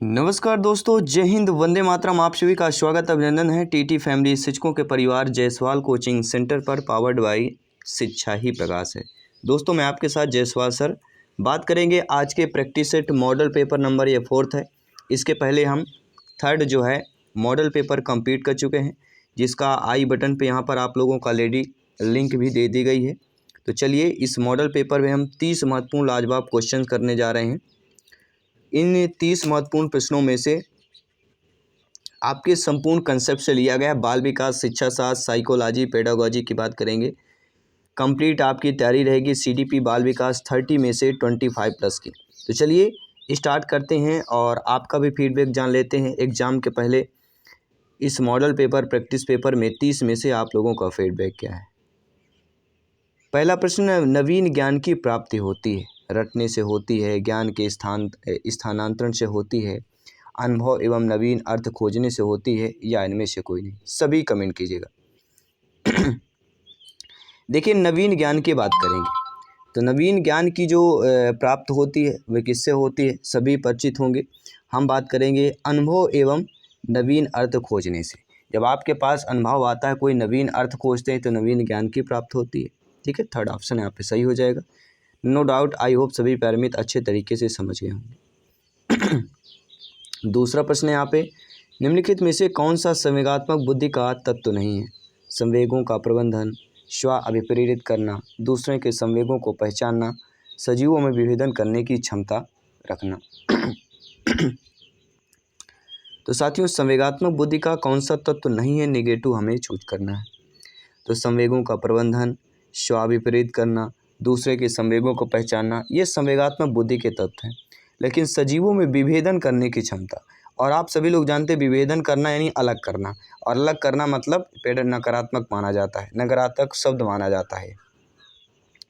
नमस्कार दोस्तों, जय हिंद, वंदे मातरम। आप सभी का स्वागत अभिनंदन है टीटी फैमिली शिक्षकों के परिवार जायसवाल कोचिंग सेंटर पर, पावर्ड बाय शिक्षा ही प्रकाश है। दोस्तों, मैं आपके साथ जायसवाल सर बात करेंगे आज के practice set model paper number ये 4th है। इसके पहले हम 3rd जो है मॉडल पेपर कंप्लीट कर चुके हैं, जिसका आई बटन पे यहाँ पर आप लोगों का ऑलरेडी लिंक भी दे दी गई है। तो चलिए, इस मॉडल पेपर में हम 30 महत्वपूर्ण लाजवाब क्वेश्चन करने जा रहे हैं। इन 30 महत्वपूर्ण प्रश्नों में से आपके संपूर्ण कंसेप्ट से लिया गया बाल विकास, शिक्षा शास्त्र, साइकोलॉजी, पेडागोजी की बात करेंगे। कंप्लीट आपकी तैयारी रहेगी सीडीपी बाल विकास 30 में से 25 प्लस की। तो चलिए स्टार्ट करते हैं और आपका भी फीडबैक जान लेते हैं एग्ज़ाम के पहले। इस मॉडल पेपर प्रैक्टिस पेपर में 30 में से आप लोगों का फीडबैक क्या है। पहला प्रश्न, नवीन ज्ञान की प्राप्ति होती है, रटने से होती है, ज्ञान के स्थानांतरण से होती है, अनुभव एवं नवीन अर्थ खोजने से होती है, या इनमें से कोई नहीं। सभी कमेंट कीजिएगा। देखिए, नवीन ज्ञान की बात करेंगे तो नवीन ज्ञान की जो प्राप्त होती है वह किससे होती है, सभी परिचित होंगे। हम बात करेंगे अनुभव एवं नवीन अर्थ खोजने से। जब आपके पास अनुभव आता है, कोई नवीन अर्थ खोजते हैं, तो नवीन ज्ञान की प्राप्त होती है। ठीक है, 3rd ऑप्शन यहाँ पे सही हो जाएगा। नो डाउट, आई होप सभी पैरामीट अच्छे तरीके से समझ गए होंगे। दूसरा प्रश्न है यहाँ पे, निम्नलिखित में से कौन सा संवेगात्मक बुद्धि का तत्व नहीं है। संवेगों का प्रबंधन, स्व अभिप्रेरित करना, दूसरे के संवेगों को पहचानना, सजीवों में विभेदन करने की क्षमता रखना। तो साथियों, संवेगात्मक बुद्धि का कौन सा तत्व नहीं है, नेगेटिव हमें चूज करना है। तो संवेगों का प्रबंधन, स्वाभिप्रेरित करना, दूसरे के संवेगों को पहचानना, ये संवेगात्मक बुद्धि के तत्व हैं। लेकिन सजीवों में विभेदन करने की क्षमता, और आप सभी लोग जानते हैं विभेदन करना यानी अलग करना, और अलग करना मतलब पेड़ नकारात्मक माना जाता है, नकारात्मक शब्द माना जाता है।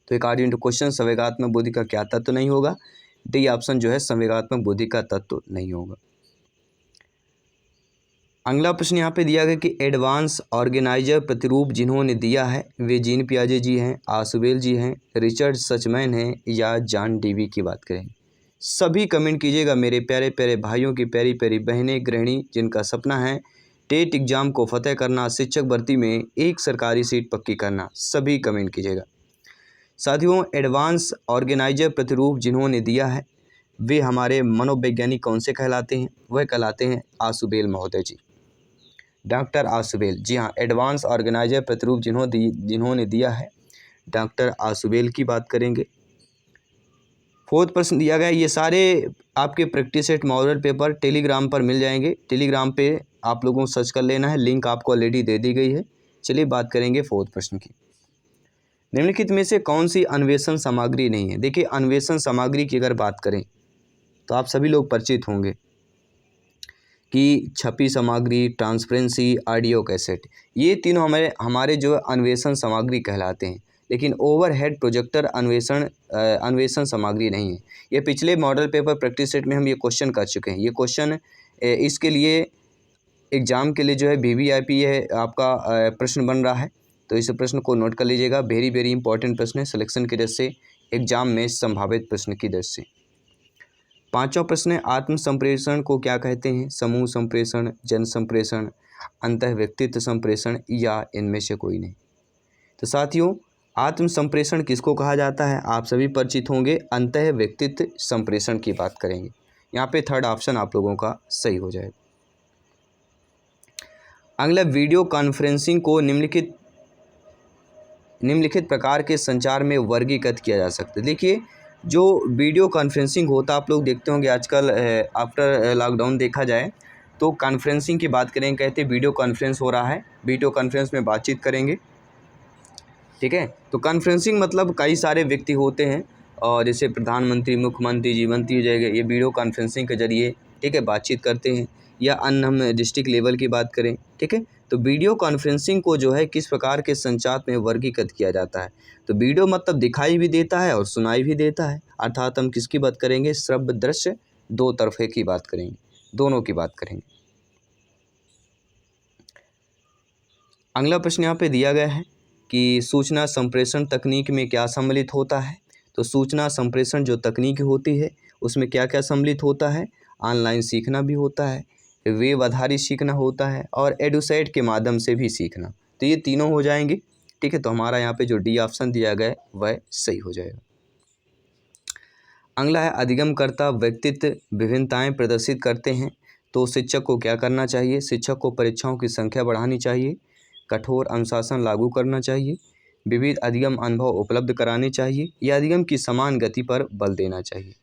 तो अकॉर्डिंग टू क्वेश्चन संवेगात्मक बुद्धि का क्या तत्व नहीं होगा, डी ऑप्शन जो है संवेगात्मक बुद्धि का तत्व नहीं होगा। अगला प्रश्न यहाँ पे दिया गया कि एडवांस ऑर्गेनाइजर प्रतिरूप जिन्होंने दिया है वे जीन पियाजे जी हैं, आसुबेल जी हैं, रिचर्ड सचमैन हैं, या जॉन डीवी की बात करें। सभी कमेंट कीजिएगा मेरे प्यारे प्यारे भाइयों की, प्यारी प्यारी बहनें, गृहिणी जिनका सपना है टेट एग्ज़ाम को फतेह करना, शिक्षक भर्ती में एक सरकारी सीट पक्की करना। सभी कमेंट कीजिएगा। साथियों, एडवांस ऑर्गेनाइजर प्रतिरूप जिन्होंने दिया है वे हमारे मनोवैज्ञानिक कौन से कहलाते हैं, वह कहलाते हैं आसुबेल महोदय जी, डॉक्टर आसुबेल। जी हाँ, एडवांस ऑर्गेनाइजर प्रतिरूप जिन्होंने दिया है डॉक्टर आसुबेल की बात करेंगे। 4th प्रश्न दिया गया, ये सारे आपके practice set model paper Telegram पर मिल जाएंगे। टेलीग्राम पे आप लोगों को सर्च कर लेना है, लिंक आपको ऑलरेडी दे दी गई है। चलिए बात करेंगे 4th प्रश्न की। निम्नलिखित में से कौन सी अन्वेषण सामग्री नहीं है। देखिए, अन्वेषण सामग्री की अगर बात करें तो आप सभी लोग परिचित होंगे कि छपी सामग्री, ट्रांसपेरेंसी, ऑडियो कैसेट, ये तीनों हमारे जो अन्वेषण सामग्री कहलाते हैं। लेकिन ओवरहेड प्रोजेक्टर अन्वेषण सामग्री नहीं है। ये पिछले मॉडल पेपर प्रैक्टिस सेट में हम ये क्वेश्चन कर चुके हैं। ये क्वेश्चन इसके लिए एग्ज़ाम के लिए जो है वीवीआईपी है आपका प्रश्न बन रहा है। तो इस प्रश्न को नोट कर लीजिएगा, वेरी वेरी इंपॉर्टेंट प्रश्न है सिलेक्शन की दृष्टि से, एग्जाम में संभावित प्रश्न की दृष्टि से। 5वां प्रश्न है, आत्म संप्रेषण को क्या कहते हैं। समूह संप्रेषण, जन संप्रेषण, अंतः व्यक्तित्व संप्रेषण, या इनमें से कोई नहीं। तो साथियों, आत्म संप्रेषण किसको कहा जाता है, आप सभी परिचित होंगे, अंतः व्यक्तित्व संप्रेषण की बात करेंगे। यहाँ पे 3rd ऑप्शन आप लोगों का सही हो जाएगा। अगला, वीडियो कॉन्फ्रेंसिंग को निम्नलिखित प्रकार के संचार में वर्गीकृत किया जा सकता है। देखिए, जो वीडियो कॉन्फ्रेंसिंग होता है आप लोग देखते होंगे आजकल, आफ्टर लॉकडाउन देखा जाए तो कॉन्फ्रेंसिंग की बात करें, कहते हैं वीडियो कॉन्फ्रेंस हो रहा है, वीडियो कॉन्फ्रेंस में बातचीत करेंगे। ठीक है, तो कॉन्फ्रेंसिंग मतलब कई सारे व्यक्ति होते हैं, और जैसे प्रधानमंत्री, मुख्यमंत्री जी, मंत्री जगह, ये वीडियो कॉन्फ्रेंसिंग के जरिए ठीक है बातचीत करते हैं। या अन्य हम डिस्ट्रिक्ट लेवल की बात करें, ठीक है, तो वीडियो कॉन्फ्रेंसिंग को जो है किस प्रकार के संचार में वर्गीकृत किया जाता है। तो वीडियो मतलब दिखाई भी देता है और सुनाई भी देता है, अर्थात हम किसकी बात करेंगे, श्रव्य दृश्य दो तरफे की बात करेंगे, दोनों की बात करेंगे। अगला प्रश्न यहाँ पे दिया गया है कि सूचना संप्रेषण तकनीक में क्या सम्मिलित होता है। तो सूचना संप्रेषण जो तकनीक होती है उसमें क्या क्या सम्मिलित होता है, ऑनलाइन सीखना भी होता है, वेब आधारित सीखना होता है और एडुसेट के माध्यम से भी सीखना। तो ये तीनों हो जाएंगे। ठीक है, तो हमारा यहाँ पे जो डी ऑप्शन दिया गया है वह सही हो जाएगा। अगला है अधिगमकर्ता व्यक्तित्व विभिन्नताएं प्रदर्शित करते हैं, तो शिक्षक को क्या करना चाहिए? शिक्षक को परीक्षाओं की संख्या बढ़ानी चाहिए, कठोर अनुशासन लागू करना चाहिए, विविध अधिगम अनुभव उपलब्ध कराने चाहिए या अधिगम की समान गति पर बल देना चाहिए।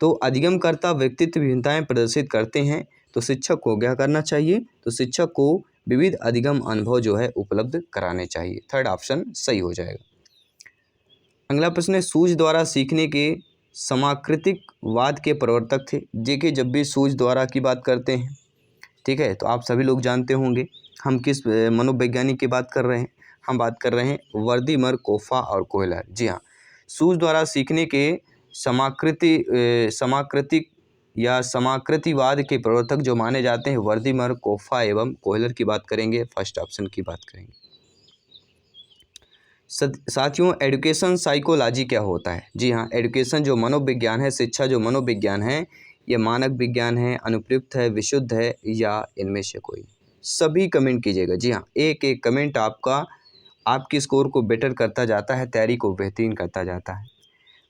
तो अधिगमकर्ता व्यक्तित्व विभिन्नताएं प्रदर्शित करते हैं, तो शिक्षक को क्या करना चाहिए? तो शिक्षक को विविध अधिगम अनुभव जो है उपलब्ध कराने चाहिए। थर्ड ऑप्शन सही हो जाएगा। अगला प्रश्न है सूझ द्वारा सीखने के समाकृतिकवाद के प्रवर्तक थे। देखिए, जब भी सूझ द्वारा की बात करते हैं, ठीक है, तो आप सभी लोग जानते होंगे हम किस मनोवैज्ञानिक की बात कर रहे हैं। हम बात कर रहे हैं वर्दीमर, कोफा और कोहलर। जी हाँ, सूझ द्वारा सीखने के समाकृतिक या समाकृतिवाद के प्रवर्तक जो माने जाते हैं वर्दीमर, कोफा एवं कोहलर की बात करेंगे। फर्स्ट ऑप्शन की बात करेंगे। साथियों, एजुकेशन साइकोलॉजी क्या होता है? जी हाँ, एजुकेशन जो मनोविज्ञान है, शिक्षा जो मनोविज्ञान है, यह मानक विज्ञान है, अनुप्रयुक्त है, विशुद्ध है या इनमें से कोई? सभी कमेंट कीजिएगा। जी हाँ, एक एक कमेंट आपकी स्कोर को बेटर करता जाता है, तैयारी को बेहतरीन करता जाता है।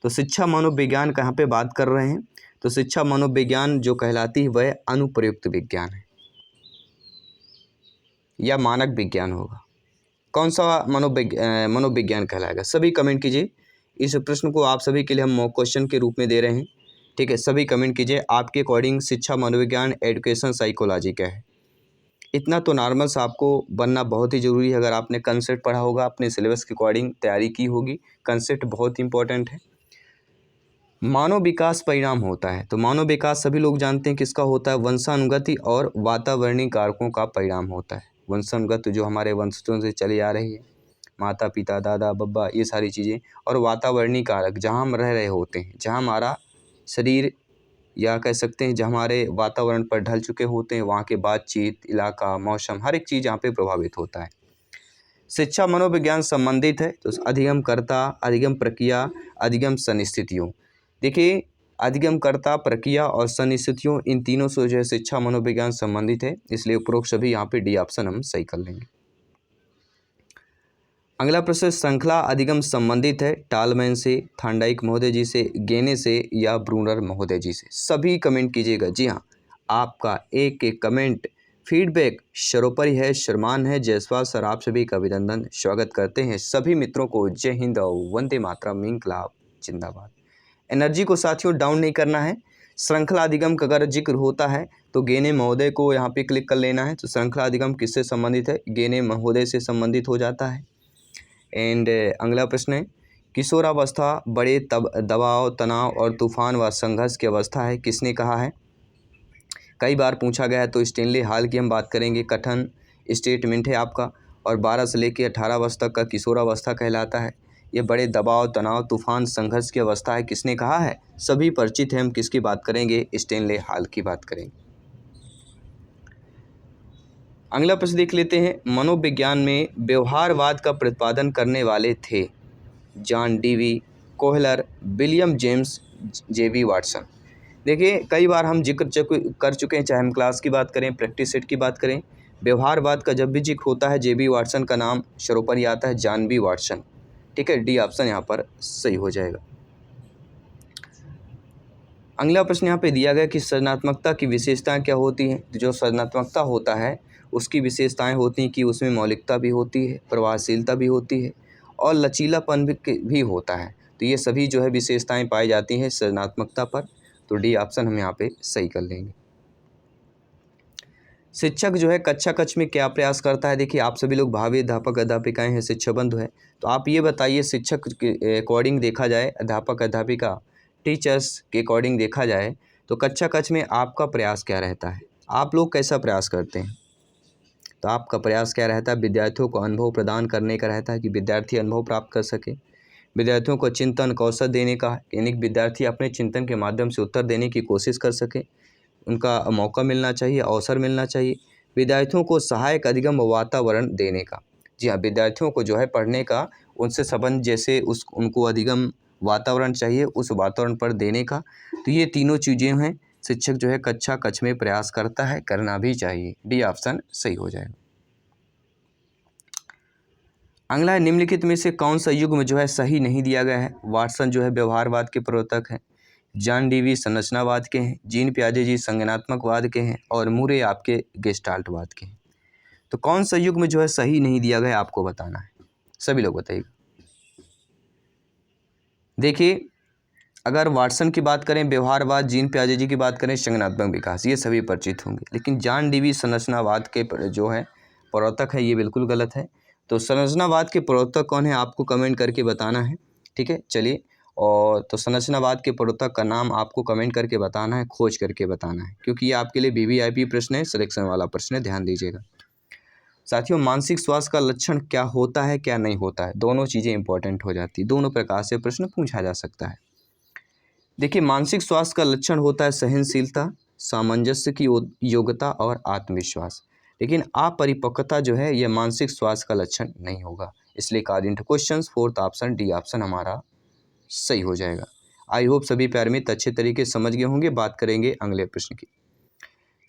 तो शिक्षा मनोविज्ञान कहाँ पे बात कर रहे हैं? तो शिक्षा मनोविज्ञान जो कहलाती है वह अनुप्रयुक्त विज्ञान है या मानक विज्ञान होगा। कौन सा मनोविज्ञान कहलाएगा? सभी कमेंट कीजिए। इस प्रश्न को आप सभी के लिए हम मॉक क्वेश्चन के रूप में दे रहे हैं। ठीक है, सभी कमेंट कीजिए। आपके अकॉर्डिंग शिक्षा मनोविज्ञान एजुकेशन साइकोलॉजी क्या है? इतना तो नॉर्मल सा आपको बनना बहुत ही ज़रूरी है। अगर आपने कंसेप्ट पढ़ा होगा, अपने सिलेबस के अकॉर्डिंग तैयारी की होगी, कंसेप्ट बहुत इंपॉर्टेंट है। मानव विकास परिणाम होता है, तो मानव विकास सभी लोग जानते हैं किसका होता है? वंशानुगति और वातावरणीय कारकों का परिणाम होता है। वंशानुगत जो हमारे वंशजों से चली आ रही है, माता पिता दादा बब्बा ये सारी चीज़ें, और वातावरणीय कारक जहाँ हम रह रहे होते हैं, जहाँ हमारा शरीर या कह सकते हैं जहाँ हमारे वातावरण पर ढल चुके होते हैं, वहाँ के बातचीत, इलाका, मौसम, हर एक चीज़ यहाँ पे प्रभावित होता है। शिक्षा मनोविज्ञान संबंधित है, तो अधिगमकर्ता, अधिगम प्रक्रिया, अधिगम सनिस्थितियों। देखिए, अधिगमकर्ता, प्रक्रिया और सनिस्थितियों, इन तीनों से जो है शिक्षा मनोविज्ञान संबंधित है, इसलिए उपरोक्त सभी यहाँ पे डी ऑप्शन हम सही कर लेंगे। अगला प्रश्न, श्रृंखला अधिगम संबंधित है टालमैन से, थांडाइक महोदय जी से, गेने से या ब्रूनर महोदय जी से? सभी कमेंट कीजिएगा। जी हाँ, आपका एक एक कमेंट फीडबैक सर्वोपरि है, सम्मान है। जायसवाल सर, आप सभी का अभिनंदन, स्वागत करते हैं। सभी मित्रों को जय हिंद और वंदे मातरम, इंकलाब जिंदाबाद। एनर्जी को साथियों डाउन नहीं करना है। श्रृंखला अधिगम का अगर जिक्र होता है तो गेने महोदय को यहाँ पे क्लिक कर लेना है। तो श्रृंखला अधिगम किससे संबंधित है? गेने महोदय से संबंधित हो जाता है। एंड अगला प्रश्न है, किशोरावस्था बड़े दबाव, तनाव और तूफान व संघर्ष की अवस्था है, किसने कहा है? कई बार पूछा गया है, तो स्टेनले हॉल की हम बात करेंगे। कथन स्टेटमेंट है आपका, और 12 से लेकर 18 वर्ष तक का किशोरावस्था कहलाता है। ये बड़े दबाव, तनाव, तूफान, संघर्ष की अवस्था है, किसने कहा है? सभी परिचित हैं। हम किसकी बात करेंगे? स्टेनले हॉल की बात करेंगे। अगला प्रश्न देख लेते हैं, मनोविज्ञान में व्यवहारवाद का प्रतिपादन करने वाले थे John Dewey, Kohler, William James, J B Watson. देखिए, कई बार हम जिक्र कर चुके हैं, चाहे हम क्लास की बात करें, प्रैक्टिस सेट की बात करें। व्यवहारवाद का जब भी जिक्र होता है, जेबी वाटसन का नाम सर्वोपरि आता है, जॉन बी वाटसन। ठीक है, डी ऑप्शन यहाँ पर सही हो जाएगा। अगला प्रश्न यहाँ पे दिया गया कि सृजनात्मकता की विशेषताएं क्या होती हैं? जो सृजनात्मकता होता है उसकी विशेषताएं होती हैं कि उसमें मौलिकता भी होती है, प्रभावशीलता भी होती है और लचीलापन भी होता है। तो ये सभी जो है विशेषताएं पाई जाती हैं सृजनात्मकता पर। तो डी ऑप्शन हम यहाँ पे सही कर लेंगे। शिक्षक जो है कक्षा कक्ष में क्या प्रयास करता है? देखिए, आप सभी लोग भावी अध्यापक अध्यापिकाएं हैं, शिक्षक बंधु है, तो आप ये बताइए, शिक्षक के अकॉर्डिंग देखा जाए, अध्यापक अध्यापिका टीचर्स के अकॉर्डिंग देखा जाए, तो कक्षा कक्ष में आपका प्रयास क्या रहता है? आप लोग कैसा प्रयास करते हैं? तो आपका प्रयास क्या रहता है? विद्यार्थियों को अनुभव प्रदान करने का रहता है कि विद्यार्थी अनुभव प्राप्त कर सके, विद्यार्थियों को चिंतन कौशल देने का, यानी कि विद्यार्थी अपने चिंतन के माध्यम से उत्तर देने की कोशिश कर सके, उनका मौका मिलना चाहिए, अवसर मिलना चाहिए। विद्यार्थियों को सहायक अधिगम वातावरण देने का। जी हाँ, विद्यार्थियों को जो है पढ़ने का उनसे संबंध जैसे उनको अधिगम वातावरण चाहिए, उस वातावरण पर देने का। तो ये तीनों चीज़ें हैं शिक्षक जो है कक्षा कक्ष में प्रयास करता है, करना भी चाहिए। डी ऑप्शन सही हो जाएगा। अगला है निम्नलिखित में से कौन सा युग्म जो है सही नहीं दिया गया है। वाटसन जो है व्यवहारवाद के प्रवर्तक हैं, जॉन डीवी संरचनावाद के हैं, जीन पियाजे जी संज्ञानात्मकवाद के हैं और मुरे आपके गेस्टाल्टवाद के हैं। तो कौन सा युग्म जो है सही नहीं दिया गया आपको बताना है। सभी लोग बताइएगा। देखिए, अगर वाटसन की बात करें व्यवहारवाद, जीन पियाजे जी की बात करें संज्ञानात्मक विकास, ये सभी परिचित होंगे। लेकिन जॉन डीवी संरचनावाद के जो है प्रवर्तक है, ये बिल्कुल गलत है। तो संरचनावाद के प्रवर्तक कौन है आपको कमेंट करके बताना है। ठीक है, चलिए। और तो संरचनावाद के प्रवर्तक का नाम आपको कमेंट करके बताना है, खोज करके बताना है, क्योंकि ये आपके लिए वीवीआईपी प्रश्न है, सिलेक्शन वाला प्रश्न है, ध्यान दीजिएगा। साथियों, मानसिक स्वास्थ्य का लक्षण क्या होता है, क्या नहीं होता है, दोनों चीज़ें इंपॉर्टेंट हो जाती है। दोनों प्रकार से प्रश्न पूछा जा सकता है। देखिए, मानसिक स्वास्थ्य का लक्षण होता है सहनशीलता, सामंजस्य की योग्यता और आत्मविश्वास। लेकिन अपरिपक्वता जो है यह मानसिक स्वास्थ्य का लक्षण नहीं होगा। इसलिए according two questions fourth option D option हमारा सही हो जाएगा। आई होप सभी प्यारे मित्र अच्छे तरीके से समझ गए होंगे। बात करेंगे अगले प्रश्न की।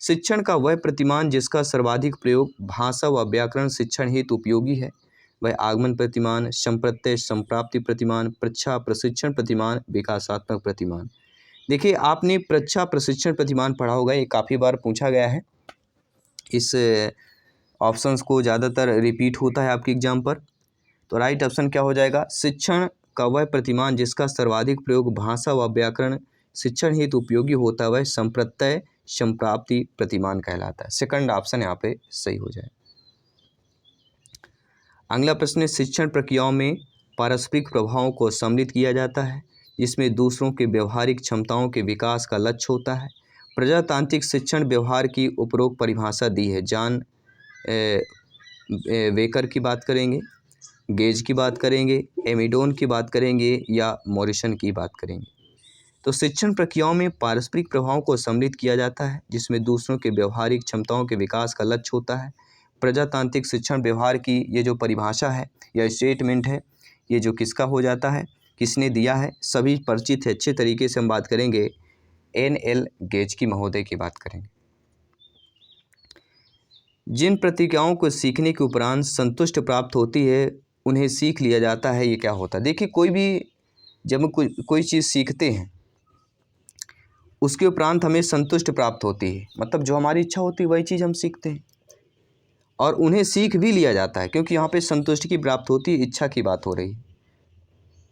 शिक्षण का वह प्रतिमान जिसका सर्वाधिक प्रयोग भाषा व व्याकरण शिक्षण हेतु उपयोगी है, वह आगमन प्रतिमान, संप्रत्यय संप्राप्ति प्रतिमान, प्रच्छा प्रशिक्षण प्रतिमान, विकासात्मक प्रतिमान। देखिए, आपने प्रच्छा प्रशिक्षण प्रतिमान पढ़ा होगा, ये काफ़ी बार पूछा गया है। इस ऑप्शंस को ज़्यादातर रिपीट होता है आपके एग्जाम पर। तो राइट ऑप्शन क्या हो जाएगा, शिक्षण का वह प्रतिमान जिसका सर्वाधिक प्रयोग भाषा व व्याकरण शिक्षण हेतु उपयोगी होता है, वह संप्रत्यय संप्राप्ति प्रतिमान कहलाता है। सेकंड ऑप्शन यहाँ पे सही हो जाए। अगला प्रश्न है, शिक्षण प्रक्रियाओं में पारस्परिक प्रभावों को सम्मिलित किया जाता है, जिसमें दूसरों के व्यवहारिक क्षमताओं के विकास का लक्ष्य होता है। प्रजातांत्रिक शिक्षण व्यवहार की उपरोक्त परिभाषा दी है। जॉन वेकर की बात करेंगे, गेज की बात करेंगे, एमिडोन की बात करेंगे या मॉरिसन की बात करेंगे। तो शिक्षण प्रक्रियाओं में पारस्परिक प्रभावों को सम्मिलित किया जाता है, जिसमें दूसरों के व्यवहारिक क्षमताओं के विकास का लक्ष्य होता है। प्रजातांत्रिक शिक्षण व्यवहार की ये जो परिभाषा है या स्टेटमेंट है, ये जो किसका हो जाता है, किसने दिया है, सभी परिचित है। अच्छे तरीके से हम बात करेंगे NL गेज की महोदय की बात करेंगे। जिन प्रतिक्रियाओं को सीखने के उपरांत संतुष्टि प्राप्त होती है, उन्हें सीख लिया जाता है। ये क्या होता है? देखिए, कोई भी जब हम कोई चीज़ सीखते हैं, उसके उपरांत हमें संतुष्टि प्राप्त होती है, मतलब जो हमारी इच्छा होती है वही चीज़ हम सीखते हैं और उन्हें सीख भी लिया जाता है, क्योंकि यहाँ पे संतुष्टि की प्राप्त होती है, इच्छा की बात हो रही है।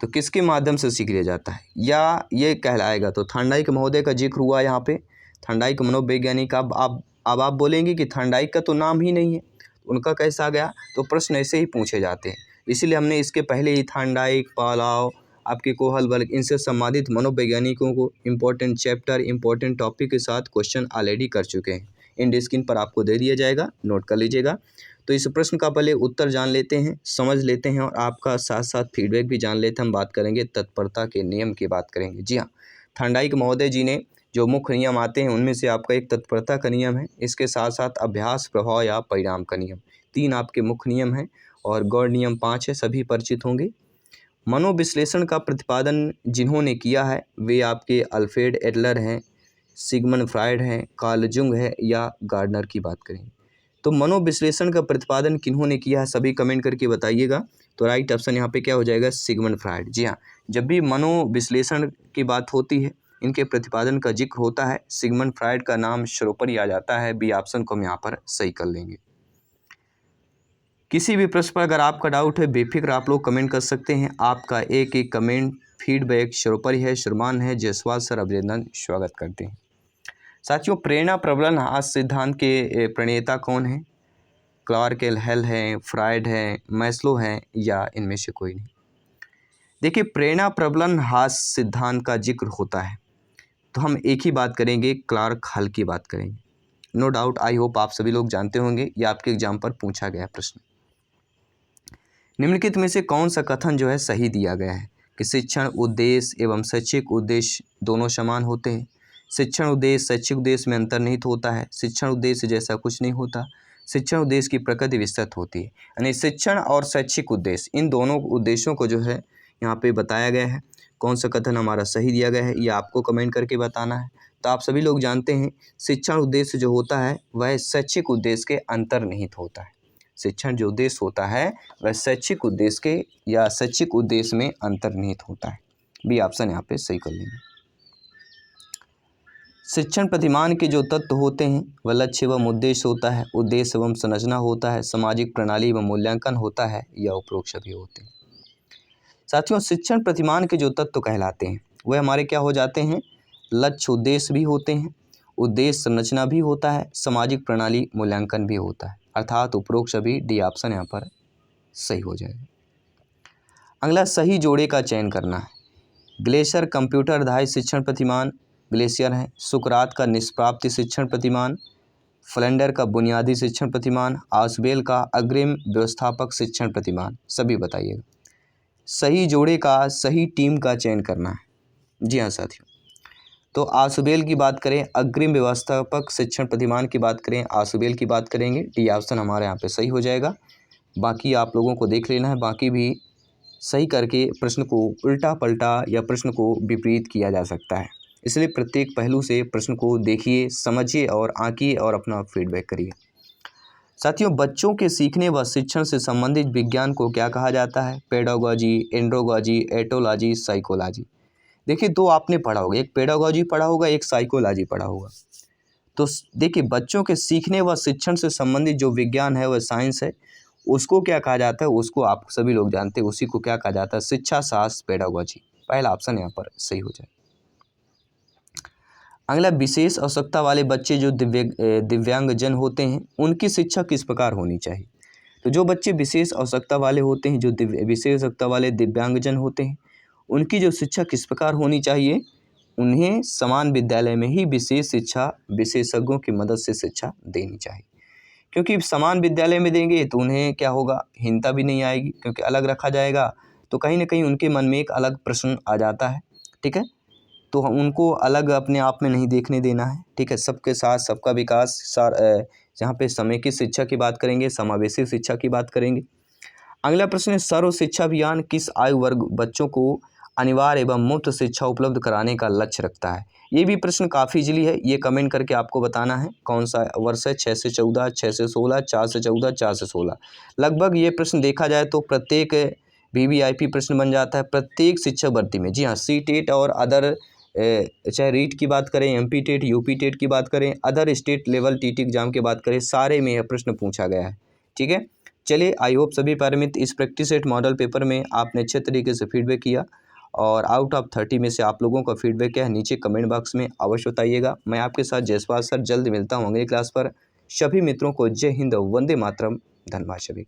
तो किसके माध्यम से सीख लिया जाता है, या ये कहलाएगा, तो थॉर्नडाइक महोदय का जिक्र हुआ यहाँ पे, थॉर्नडाइक मनोवैज्ञानिक। अब आप बोलेंगे कि थॉर्नडाइक का तो नाम ही नहीं है, उनका कैसा आ गया? तो प्रश्न ऐसे ही पूछे जाते हैं, इसीलिए हमने इसके पहले ही थॉर्नडाइक, पालाव, आपके कोहलबर्ग, इनसे संबंधित मनोवैज्ञानिकों को इम्पोर्टेंट चैप्टर, इम्पोर्टेंट टॉपिक के साथ क्वेश्चन ऑलरेडी कर चुके हैं। इन स्क्रीन पर आपको दे दिया जाएगा, नोट कर लीजिएगा। तो इस प्रश्न का पहले उत्तर जान लेते हैं, समझ लेते हैं और आपका साथ साथ फीडबैक भी जान लेते हैं। हम बात करेंगे तत्परता के नियम की बात करेंगे। जी हाँ, थॉर्नडाइक महोदय जी ने जो मुख्य नियम आते हैं उनमें से आपका एक तत्परता का नियम है, इसके साथ साथ अभ्यास, प्रभाव या परिणाम का नियम, 3 आपके मुख्य नियम हैं और गौड़ नियम 5 है, सभी परिचित होंगे। मनोविश्लेषण का प्रतिपादन जिन्होंने किया है वे आपके अल्फ्रेड एडलर हैं, सिगमंड फ्रायड हैं, कार्ल जुंग है या गार्डनर की बात करें। तो मनोविश्लेषण का प्रतिपादन किन्होंने किया है, सभी कमेंट करके बताइएगा। तो राइट ऑप्शन यहाँ पे क्या हो जाएगा, सिगमंड फ्रायड। जी हाँ, जब भी मनोविश्लेषण की बात होती है, इनके प्रतिपादन का जिक्र होता है, सिगमंड फ्रायड का नाम सर्वोपरि आ जाता है। बी ऑप्शन को हम यहाँ पर सही कर लेंगे। किसी भी प्रश्न पर अगर आपका डाउट है, बेफिक्र आप लोग कमेंट कर सकते हैं। आपका एक एक कमेंट, फीडबैक सर्वोपरि है, श्रीमान है, जायसवाल सर अभिनंदन स्वागत करते हैं। साथियों, प्रेरणा प्रबल हास्य सिद्धांत के प्रणेता कौन है? क्लार्क एल हेल हैं, फ्रायड हैं, मैस्लो हैं या इनमें से कोई नहीं? देखिए, प्रेरणा प्रबल हास्य सिद्धांत का जिक्र होता है तो हम एक ही बात करेंगे, क्लार्क हल की बात करेंगे। नो डाउट, आई होप आप सभी लोग जानते होंगे, ये आपके एग्जाम पर पूछा गया प्रश्न। निम्नलिखित में से कौन सा कथन जो है सही दिया गया है कि शिक्षण उद्देश्य एवं शैक्षिक उद्देश्य दोनों समान होते हैं? शिक्षण उद्देश्य शैक्षिक उद्देश्य में अंतर्निहित होता है। शिक्षण उद्देश्य जैसा कुछ नहीं होता। शिक्षण उद्देश्य की प्रकृति विस्तृत होती है। यानी शिक्षण और शैक्षिक उद्देश्य, इन दोनों उद्देश्यों को जो है यहाँ पे बताया गया है। कौन सा कथन हमारा सही दिया गया है ये आपको कमेंट करके बताना है। तो आप सभी लोग जानते हैं शिक्षण उद्देश्य जो होता है वह शैक्षिक उद्देश्य के अंतर्निहित होता है। शिक्षण जो उद्देश्य होता है वह शैक्षिक उद्देश्य के या शैक्षिक उद्देश्य में अंतर्निहित होता है। बी ऑप्शन यहाँ पे सही कर लेंगे। शिक्षण प्रतिमान के जो तत्व होते हैं वह लक्ष्य एवं उद्देश्य होता है, उद्देश्य एवं संरचना होता है, सामाजिक प्रणाली एवं मूल्यांकन होता है या उपरोक्त सभी होते हैं। साथियों, शिक्षण प्रतिमान के जो तत्व कहलाते हैं वह हमारे क्या हो जाते हैं, लक्ष्य उद्देश्य भी होते हैं, उद्देश्य संरचना भी होता है, सामाजिक प्रणाली मूल्यांकन भी होता है, अर्थात उपरोक्त सभी। डी ऑप्शन यहाँ पर सही हो जाएगा। अगला, सही जोड़े का चयन करना है। ग्लेशियर कंप्यूटर आधारित शिक्षण प्रतिमान ग्लेशियर है, सुकरात का निष्प्राप्ति शिक्षण प्रतिमान, फ्लेंडर का बुनियादी शिक्षण प्रतिमान, आसबेल का अग्रिम व्यवस्थापक शिक्षण प्रतिमान, सभी बताइएगा। सही जोड़े का, सही टीम का चयन करना है। जी हाँ साथियों, तो आसबेल की बात करें, अग्रिम व्यवस्थापक शिक्षण प्रतिमान की बात करें, आसबेल की बात करेंगे। डी ऑप्शन हमारे यहाँ पे सही हो जाएगा। बाकी आप लोगों को देख लेना है, बाकी भी सही करके प्रश्न को उल्टा पलटा या प्रश्न को विपरीत किया जा सकता है, इसलिए प्रत्येक पहलू से प्रश्न को देखिए, समझिए और आंकिए और अपना फीडबैक करिए। साथियों, बच्चों के सीखने व शिक्षण से संबंधित विज्ञान को क्या कहा जाता है? Pedagogy, andragogy, ethology, psychology. देखिए, दो आपने पढ़ा होगा, एक पेडागोजी पढ़ा होगा, एक साइकोलॉजी पढ़ा होगा। तो देखिए, बच्चों के सीखने व शिक्षण से संबंधित जो विज्ञान है वह साइंस है, उसको क्या कहा जाता है? उसको आप सभी लोग जानते हैं, उसी को क्या कहा जाता है? शिक्षा शास्त्र, पेडागोजी। पहला ऑप्शन यहाँ पर सही हो जाए। अगला, विशेष आवश्यकता वाले बच्चे जो दिव्यांगजन होते हैं उनकी शिक्षा किस प्रकार होनी चाहिए? तो जो बच्चे विशेष आवश्यकता वाले होते हैं, जो विशेष आवश्यकता वाले दिव्यांगजन होते हैं, उनकी जो शिक्षा किस प्रकार होनी चाहिए? उन्हें समान विद्यालय में ही विशेष शिक्षा विशेषज्ञों की मदद से शिक्षा देनी चाहिए, क्योंकि समान विद्यालय में देंगे तो उन्हें क्या होगा, हीनता भी नहीं आएगी, क्योंकि अलग रखा जाएगा तो कहीं ना कहीं उनके मन में एक अलग प्रश्न आ जाता है। ठीक है, तो उनको अलग अपने आप में नहीं देखने देना है। ठीक है, सबके साथ सबका विकास, जहाँ पे समेकित शिक्षा की बात करेंगे, समावेशी शिक्षा की बात करेंगे। अगला प्रश्न है, सर्व शिक्षा अभियान किस आयु वर्ग बच्चों को अनिवार्य एवं मुफ्त शिक्षा उपलब्ध कराने का लक्ष्य रखता है? ये भी प्रश्न काफ़ी इजली है, ये कमेंट करके आपको बताना है कौन सा वर्ष है। 6 से 14, 6 से 16, 4 से 14, 4 से 16। लगभग ये प्रश्न देखा जाए तो प्रत्येक VVIP प्रश्न बन जाता है प्रत्येक शिक्षक भर्ती में। जी हाँ, CTET और अदर, चाहे रीट की बात करें, MP टेट, UP टेट की बात करें, other state level TT exam की बात करें, सारे में यह प्रश्न पूछा गया है। ठीक है, चलिए, आई होप सभी प्यारे मित्र इस प्रैक्टिस सेट मॉडल पेपर में आपने अच्छे तरीके से फीडबैक किया, और आउट ऑफ 30 में से आप लोगों का फीडबैक क्या है नीचे कमेंट बॉक्स में अवश्य बताइएगा। मैं आपके साथ जयसवाल सर जल्द मिलता हूँ अगली क्लास पर। सभी मित्रों को जय हिंद, वंदे मातरम। धन्यवाद सभी।